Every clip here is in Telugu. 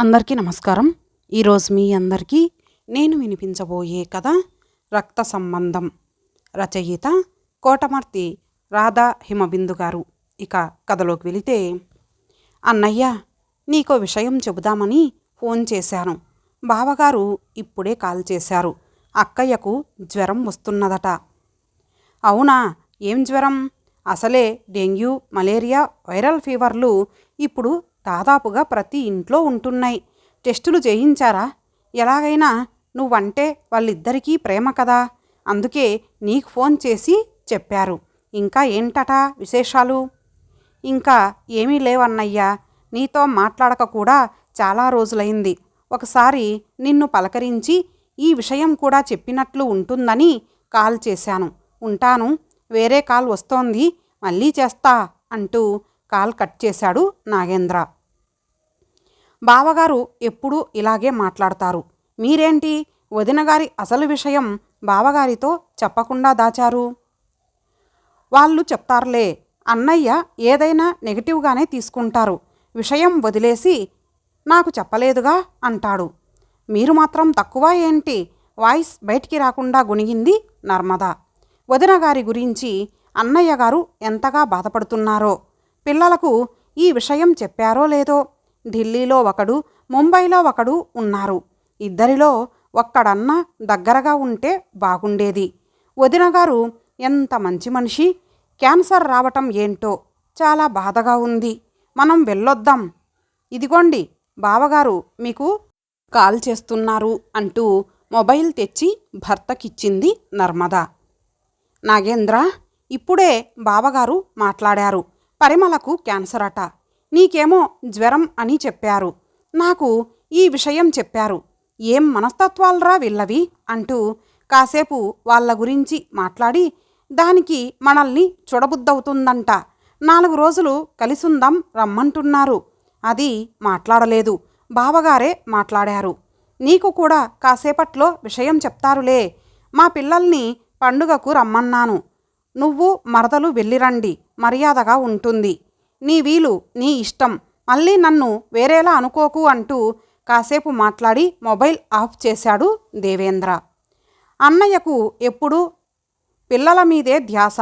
అందరికీ నమస్కారం. ఈరోజు మీ అందరికీ నేను వినిపించబోయే కథ రక్త సంబంధం. రచయిత కోటమర్తి రాధా హిమబిందు గారు. ఇక కథలోకి వెళితే, అన్నయ్య, నీకో విషయం చెబుదామని ఫోన్ చేశాను. బావగారు ఇప్పుడే కాల్ చేశారు. అక్కయ్యకు జ్వరం వస్తున్నదట. అవునా? ఏం జ్వరం? అసలే డెంగ్యూ, మలేరియా, వైరల్ ఫీవర్లు ఇప్పుడు దాదాపుగా ప్రతి ఇంట్లో ఉంటున్నాయి. టెస్టులు చేయించారా? ఎలాగైనా నువ్వంటే వాళ్ళిద్దరికీ ప్రేమ కదా, అందుకే నీకు ఫోన్ చేసి చెప్పారు. ఇంకా ఏంటట విశేషాలు? ఇంకా ఏమీ లేవన్నయ్యా. నీతో మాట్లాడక కూడా చాలా రోజులైంది. ఒకసారి నిన్ను పలకరించి ఈ విషయం కూడా చెప్పినట్లు ఉంటుందని కాల్ చేశాను. ఉంటాను, వేరే కాల్ వస్తోంది, మళ్ళీ చేస్తా అంటూ కాల్ కట్ చేశాడు నాగేంద్ర. బావగారు ఎప్పుడూ ఇలాగే మాట్లాడతారు. మీరేంటి వదినగారి అసలు విషయం బావగారితో చెప్పకుండా దాచారు? వాళ్ళు చెప్తారులే, అన్నయ్య ఏదైనా నెగిటివ్గానే తీసుకుంటారు. విషయం వదిలేసి నాకు చెప్పలేదుగా అంటాడు. మీరు మాత్రం తక్కువ ఏంటి? వాయిస్ బయటికి రాకుండా గొణిగింది నర్మద. వదినగారి గురించి అన్నయ్య గారు ఎంతగా బాధపడుతున్నారో, పిల్లలకు ఈ విషయం చెప్పారో లేదో. ఢిల్లీలో ఒకడు, ముంబైలో ఒకడు ఉన్నారు. ఇద్దరిలో ఒక్కడన్నా దగ్గరగా ఉంటే బాగుండేది. వదినగారు ఎంత మంచి మనిషి. క్యాన్సర్ రావటం ఏంటో చాలా బాధగా ఉంది. మనం వెళ్ళొద్దాం. ఇదిగోండి బావగారు మీకు కాల్ చేస్తున్నారు అంటూ మొబైల్ తెచ్చి భర్తకిచ్చింది నర్మద. నాగేంద్ర, ఇప్పుడే బావగారు మాట్లాడారు. పరిమళకు క్యాన్సర్ అట. నీకేమో జ్వరం అని చెప్పారు. నాకు ఈ విషయం చెప్పారు. ఏం మనస్తత్వాలరా వీళ్ళవి అంటూ కాసేపు వాళ్ళ గురించి మాట్లాడి, దానికి మనల్ని చూడబుద్దవుతుందంట. 4 రోజులు కలిసుందాం రమ్మంటున్నారు. అది మాట్లాడలేదు, బావగారే మాట్లాడారు. నీకు కూడా కాసేపట్లో విషయం చెప్తారులే. మా పిల్లల్ని పండుగకు రమ్మన్నాను. నువ్వు మరదలు వెళ్ళిరండి, మర్యాదగా ఉంటుంది. నీ వీలు నీ ఇష్టం, మళ్ళీ నన్ను వేరేలా అనుకోకు అంటూ కాసేపు మాట్లాడి మొబైల్ ఆఫ్ చేశాడు దేవేంద్ర. అన్నయ్యకు ఎప్పుడూ పిల్లల మీదే ధ్యాస.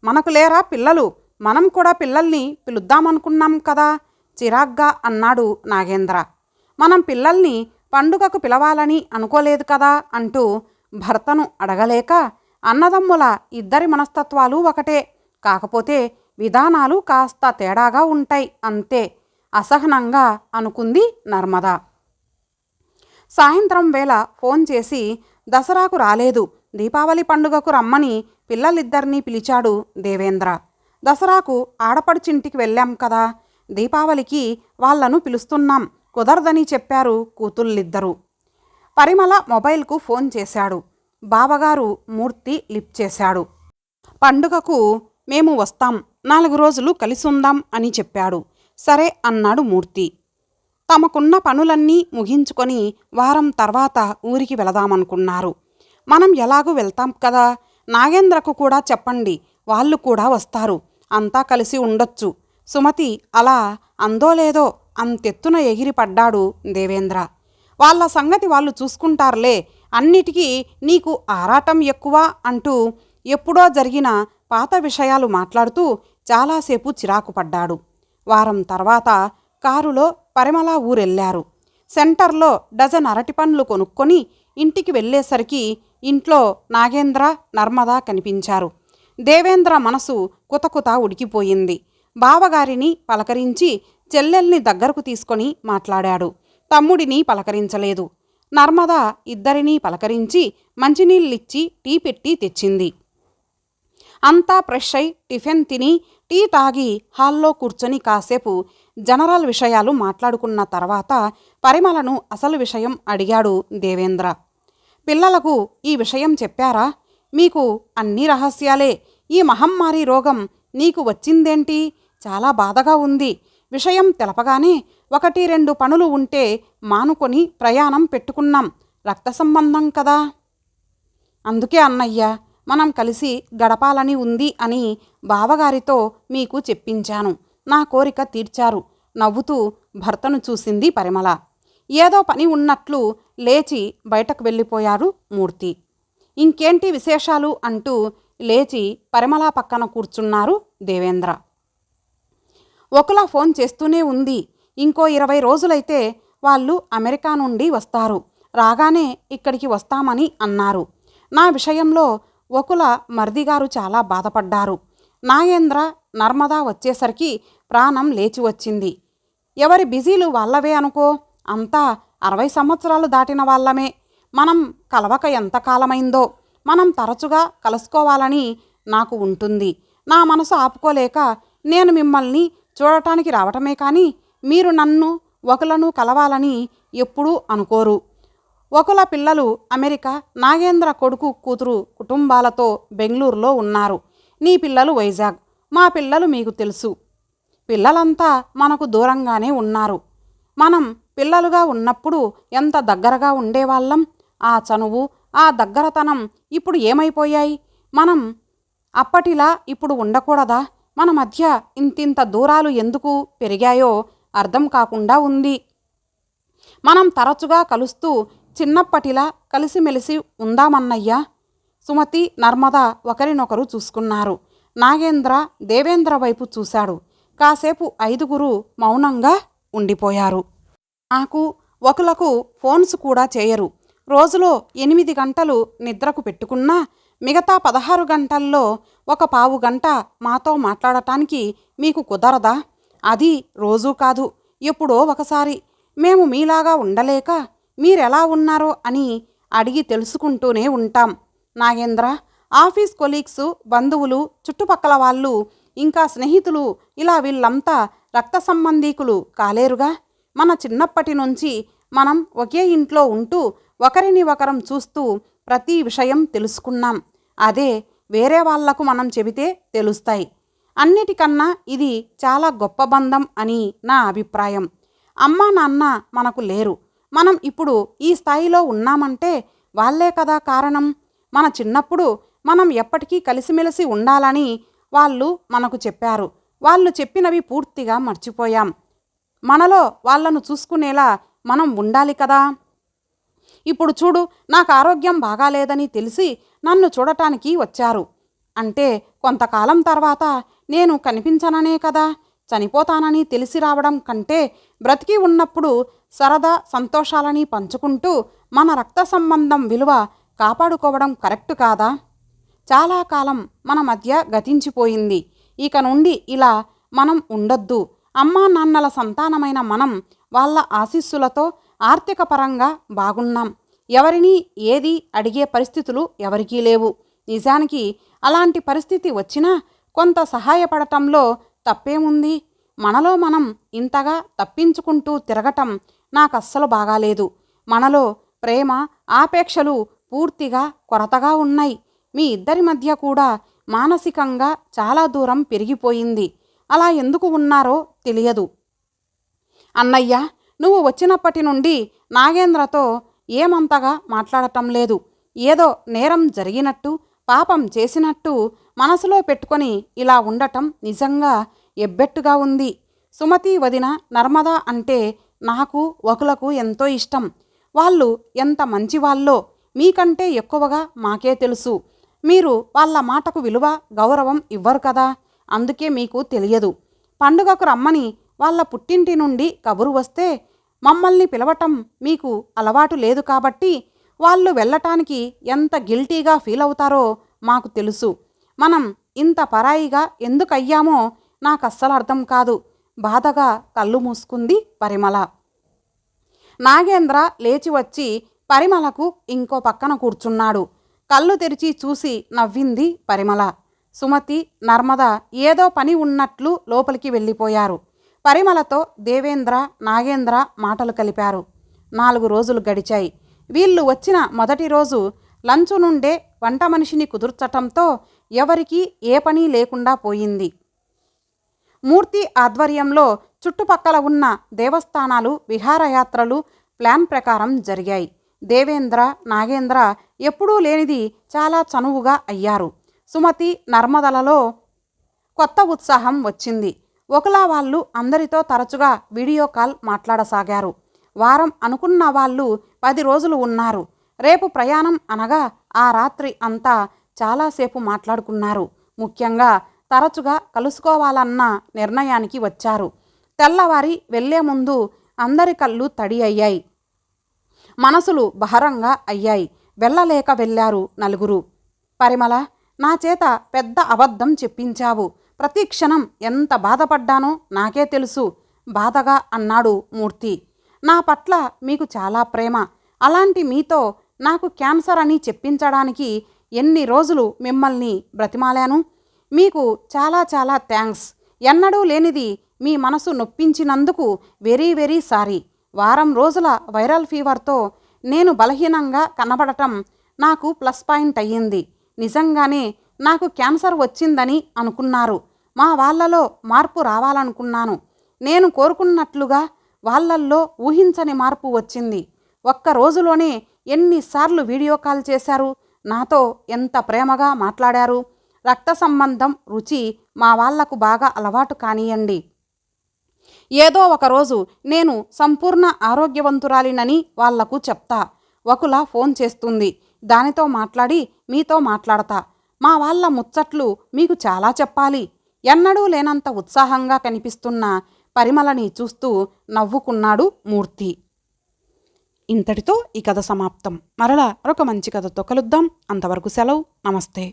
మనకు లేరా పిల్లలు? మనం కూడా పిల్లల్ని పిలుద్దామనుకున్నాం కదా, చిరాగ్గా అన్నాడు నాగేంద్ర. మనం పిల్లల్ని పండుగకు పిలవాలని అనుకోలేదు కదా అంటూ భర్తను అడగలేక, అన్నదమ్ముల ఇద్దరి మనస్తత్వాలు ఒకటే, కాకపోతే విధానాలు కాస్త తేడాగా ఉంటాయి అంతే, అసహనంగా అనుకుంది నర్మద. సాయంత్రం వేళ ఫోన్ చేసి, దసరాకు రాలేదు, దీపావళి పండుగకు రమ్మని పిల్లలిద్దరినీ పిలిచాడు దేవేంద్ర. దసరాకు ఆడపడుచింటికి వెళ్ళాం కదా, దీపావళికి వాళ్లను పిలుస్తున్నాం, కుదరదని చెప్పారు కూతుళ్ళిద్దరూ. పరిమళ మొబైల్కు ఫోన్ చేశాడు. బావగారు మూర్తి లిఫ్ట్ చేశాడు. పండుగకు మేము వస్తాం, 4 రోజులు కలిసుందాం అని చెప్పాడు. సరే అన్నాడు మూర్తి. తమకున్న పనులన్నీ ముగించుకొని వారం తర్వాత ఊరికి వెళదామనుకున్నారు. మనం ఎలాగూ వెళ్తాం కదా, నాగేంద్రకు కూడా చెప్పండి, వాళ్ళు కూడా వస్తారు, అంతా కలిసి ఉండొచ్చు. సుమతి అలా అందో లేదో అంతెత్తున ఎగిరిపడ్డాడు దేవేంద్ర. వాళ్ళ సంగతి వాళ్ళు చూసుకుంటారులే, అన్నిటికీ నీకు ఆరాటం ఎక్కువ అంటూ ఎప్పుడో జరిగిన పాత విషయాలు మాట్లాడుతూ చాలాసేపు చిరాకు పడ్డాడు. వారం తర్వాత కారులో పరిమళ ఊరెళ్ళారు. సెంటర్లో డజన్ అరటిపండ్లు కొనుక్కొని ఇంటికి వెళ్ళేసరికి ఇంట్లో నాగేంద్ర, నర్మద కనిపించారు. దేవేంద్ర మనసు కుతకుత ఉడికిపోయింది. బావగారిని పలకరించి చెల్లెల్ని దగ్గరకు తీసుకొని మాట్లాడాడు. తమ్ముడిని పలకరించలేదు. నర్మద ఇద్దరినీ పలకరించి మంచినీళ్ళిచ్చి టీ పెట్టి తెచ్చింది. అంతా ఫ్రెష్ అయి టిఫిన్ తిని టీ తాగి హాల్లో కూర్చొని కాసేపు జనరల్ విషయాలు మాట్లాడుకున్న తర్వాత పరిమళను అసలు విషయం అడిగాడు దేవేంద్ర. పిల్లలకు ఈ విషయం చెప్పారా? మీకు అన్ని రహస్యాలే. ఈ మహమ్మారి రోగం నీకు వచ్చిందేంటి? చాలా బాధగా ఉంది. విషయం తెలపగానే 1-2 పనులు ఉంటే మానుకొని ప్రయాణం పెట్టుకున్నాం. రక్త సంబంధం కదా, అందుకే అన్నయ్య మనం కలిసి గడపాలని ఉంది అని బావగారితో మీకు చెప్పించాను. నా కోరిక తీర్చారు. నవ్వుతూ భర్తను చూసింది పరిమళ. ఏదో పని ఉన్నట్లు లేచి బయటకు వెళ్ళిపోయాడు మూర్తి. ఇంకేంటి విశేషాలు అంటూ లేచి పరిమళ పక్కన కూర్చున్నారు దేవేంద్ర. ఒకలా ఫోన్ చేస్తూనే ఉంది. ఇంకో 20 రోజులైతే వాళ్ళు అమెరికా నుండి వస్తారు. రాగానే ఇక్కడికి వస్తామని అన్నారు. నా విషయంలో ఒకల మర్దిగారు చాలా బాధపడ్డారు. నాగేంద్ర నర్మదా వచ్చేసరికి ప్రాణం లేచి వచ్చింది. ఎవరి బిజీలు వాళ్ళవే అనుకో. అంతా 60 సంవత్సరాలు దాటిన వాళ్ళమే. మనం కలవక ఎంతకాలమైందో. మనం తరచుగా కలుసుకోవాలని నాకు ఉంటుంది. నా మనసు ఆపుకోలేక నేను మిమ్మల్ని చూడటానికి రావటమే కానీ మీరు నన్ను ఒకలను కలవాలని ఎప్పుడూ అనుకోరు. ఒకల పిల్లలు అమెరికా, నాగేంద్ర కొడుకు కూతురు కుటుంబాలతో బెంగళూరులో ఉన్నారు. నీ పిల్లలు వైజాగ్. మా పిల్లలు మీకు తెలుసు. పిల్లలంతా మనకు దూరంగానే ఉన్నారు. మనం పిల్లలుగా ఉన్నప్పుడు ఎంత దగ్గరగా ఉండేవాళ్ళం. ఆ చనువు, ఆ దగ్గరతనం ఇప్పుడు ఏమైపోయాయి? మనం అప్పటిలా ఇప్పుడు ఉండకూడదా? మన మధ్య ఇంతింత దూరాలు ఎందుకు పెరిగాయో అర్థం కాకుండా ఉంది. మనం తరచుగా కలుస్తూ చిన్నప్పటిలా కలిసిమెలిసి ఉందామన్నయ్యా. సుమతి, నర్మద ఒకరినొకరు చూసుకున్నారు. నాగేంద్ర దేవేంద్ర వైపు చూశాడు. కాసేపు 5 మౌనంగా ఉండిపోయారు. నాకు ఒకలకు ఫోన్స్ కూడా చేయరు. రోజులో 8 గంటలు నిద్రకు పెట్టుకున్నా మిగతా 16 గంటల్లో ఒక పావు గంట మాతో మాట్లాడటానికి మీకు కుదరదా? అది రోజూ కాదు, ఎప్పుడో ఒకసారి. మేము మీలాగా ఉండలేక మీరెలా ఉన్నారో అని అడిగి తెలుసుకుంటూనే ఉంటాం. నాగేంద్ర, ఆఫీస్ కొలీగ్స్, బంధువులు, చుట్టుపక్కల వాళ్ళు, ఇంకా స్నేహితులు, ఇలా వీళ్ళంతా రక్త సంబంధీకులు కాలేరుగా. మన చిన్నప్పటి నుంచి మనం ఒకే ఇంట్లో ఉంటూ ఒకరిని ఒకరం చూస్తూ ప్రతి విషయం తెలుసుకున్నాం. అదే వేరే వాళ్లకు మనం చెబితే తెలుస్తాయి. అన్నిటికన్నా ఇది చాలా గొప్ప బంధం అని నా అభిప్రాయం. అమ్మా నాన్న మనకు లేరు. మనం ఇప్పుడు ఈ స్థాయిలో ఉన్నామంటే వాళ్ళే కదా కారణం. మన చిన్నప్పుడు మనం ఎప్పటికీ కలిసిమెలిసి ఉండాలని వాళ్ళు మనకు చెప్పారు. వాళ్ళు చెప్పినవి పూర్తిగా మర్చిపోయాం. మనలో వాళ్ళను చూసుకునేలా మనం ఉండాలి కదా. ఇప్పుడు చూడు, నాకు ఆరోగ్యం బాగాలేదని తెలిసి నన్ను చూడటానికి వచ్చారు. అంటే కొంతకాలం తర్వాత నేను కనిపించననే కదా. చనిపోతానని తెలిసి రావడం కంటే బ్రతికి ఉన్నప్పుడు సరదా సంతోషాలని పంచుకుంటూ మన రక్త సంబంధం విలువ కాపాడుకోవడం కరెక్ట్ కాదా? చాలా కాలం మన మధ్య గతించిపోయింది. ఇక నుండి ఇలా మనం ఉండొద్దు. అమ్మా నాన్నల సంతానమైన మనం వాళ్ళ ఆశీస్సులతో ఆర్థిక పరంగా బాగున్నాం. ఎవరినీ ఏది అడిగే పరిస్థితులు ఎవరికీ లేవు. నిజానికి అలాంటి పరిస్థితి వచ్చినా కొంత సహాయపడటంలో తప్పేముంది? మనలో మనం ఇంతగా తప్పించుకుంటూ తిరగటం నాకస్సలు బాగాలేదు. మనలో ప్రేమ, ఆపేక్షలు పూర్తిగా కొరతగా ఉన్నాయి. మీ ఇద్దరి మధ్య కూడా మానసికంగా చాలా దూరం పెరిగిపోయింది. అలా ఎందుకు ఉన్నారో తెలియదు. అన్నయ్య, నువ్వు వచ్చినప్పటి నుండి నాగేంద్రతో ఏమంతగా మాట్లాడటం లేదు. ఏదో నేరం జరిగినట్టు, పాపం చేసినట్టు మనసులో పెట్టుకొని ఇలా ఉండటం నిజంగా ఎబ్బెట్టుగా ఉంది. సుమతి వదిన, నర్మద అంటే నాకు ఒకలకు ఎంతో ఇష్టం. వాళ్ళు ఎంత మంచివాళ్ళో మీకంటే ఎక్కువగా మాకే తెలుసు. మీరు వాళ్ళ మాటకు విలువ, గౌరవం ఇవ్వరు కదా. అందుకే మీకు తెలియదు. పండుగకు రమ్మని వాళ్ళ పుట్టింటి నుండి కబురు వస్తే మమ్మల్ని పిలవటం మీకు అలవాటు లేదు కాబట్టి వాళ్ళు వెళ్ళటానికి ఎంత గిల్టీగా ఫీల్ అవుతారో మాకు తెలుసు. మనం ఇంత పరాయిగా ఎందుకయ్యామో నాకస్సలు అర్థం కాదు. బాధగా కళ్ళు మూసుకుంది పరిమళ. నాగేంద్ర లేచి వచ్చి పరిమళకు ఇంకో పక్కన కూర్చున్నాడు. కళ్ళు తెరిచి చూసి నవ్వింది పరిమళ. సుమతి, నర్మద ఏదో పని ఉన్నట్లు లోపలికి వెళ్ళిపోయారు. పరిమళతో దేవేంద్ర, నాగేంద్ర మాటలు కలిపారు. 4 రోజులు గడిచాయి. వీళ్ళు వచ్చిన మొదటి రోజు లంచు నుండే వంట మనిషిని కుదుర్చటంతో ఎవరికీ ఏ పని లేకుండా పోయింది. మూర్తి ఆధ్వర్యంలో చుట్టుపక్కల ఉన్న దేవస్థానాలు, విహారయాత్రలు ప్లాన్ ప్రకారం జరిగాయి. దేవేంద్ర, నాగేంద్ర ఎప్పుడూ లేనిది చాలా చనువుగా అయ్యారు. సుమతి, నర్మదలలో కొత్త ఉత్సాహం వచ్చింది. ఒకలా వాళ్ళు అందరితో తరచుగా వీడియో కాల్ మాట్లాడసాగారు. వారం అనుకున్న వాళ్ళు 10 రోజులు ఉన్నారు. రేపు ప్రయాణం అనగా ఆ రాత్రి అంతా చాలాసేపు మాట్లాడుకున్నారు. ముఖ్యంగా తరచుగా కలుసుకోవాలన్న నిర్ణయానికి వచ్చారు. తెల్లవారి వెళ్లే ముందు అందరి కళ్ళు తడి అయ్యాయి. మనసులు బహరంగా అయ్యాయి. వెళ్ళలేక వెళ్ళారు నలుగురు. పరిమళ, నా చేత పెద్ద అబద్ధం చెప్పించావు. ప్రతి క్షణం ఎంత బాధపడ్డానో నాకే తెలుసు, బాధగా అన్నాడు మూర్తి. నా పట్ల మీకు చాలా ప్రేమ. అలాంటి మీతో నాకు క్యాన్సర్ అని చెప్పించడానికి ఎన్ని రోజులు మిమ్మల్ని బ్రతిమాలాను. మీకు చాలా చాలా థ్యాంక్స్. ఎన్నడూ లేనిది మీ మనసు నొప్పించినందుకు వెరీ వెరీ సారీ. వారం రోజుల వైరల్ ఫీవర్తో నేను బలహీనంగా కనబడటం నాకు ప్లస్ పాయింట్ అయ్యింది. నిజంగానే నాకు క్యాన్సర్ వచ్చిందని అనుకున్నారు. మా వాళ్ళలో మార్పు రావాలనుకున్నాను. నేను కోరుకున్నట్లుగా వాళ్ళల్లో ఊహించని మార్పు వచ్చింది. ఒక్క రోజులోనే ఎన్నిసార్లు వీడియో కాల్ చేశారు, నాతో ఎంత ప్రేమగా మాట్లాడారు. రక్త సంబంధం రుచి మా వాళ్లకు బాగా అలవాటు కానియండి. ఏదో ఒకరోజు నేను సంపూర్ణ ఆరోగ్యవంతురాలినని వాళ్లకు చెప్తా. వకుల ఫోన్ చేస్తుంది. దానితో మాట్లాడి మీతో మాట్లాడతా. మా వాళ్ళ ముచ్చట్లు మీకు చాలా చెప్పాలి. ఎన్నడూ లేనంత ఉత్సాహంగా కనిపిస్తున్న పరిమళని చూస్తూ నవ్వుకున్నాడు మూర్తి. ఇంతటితో ఈ కథ సమాప్తం. మరలా మరొక మంచి కథతో కలుద్దాం. అంతవరకు సెలవు. నమస్తే.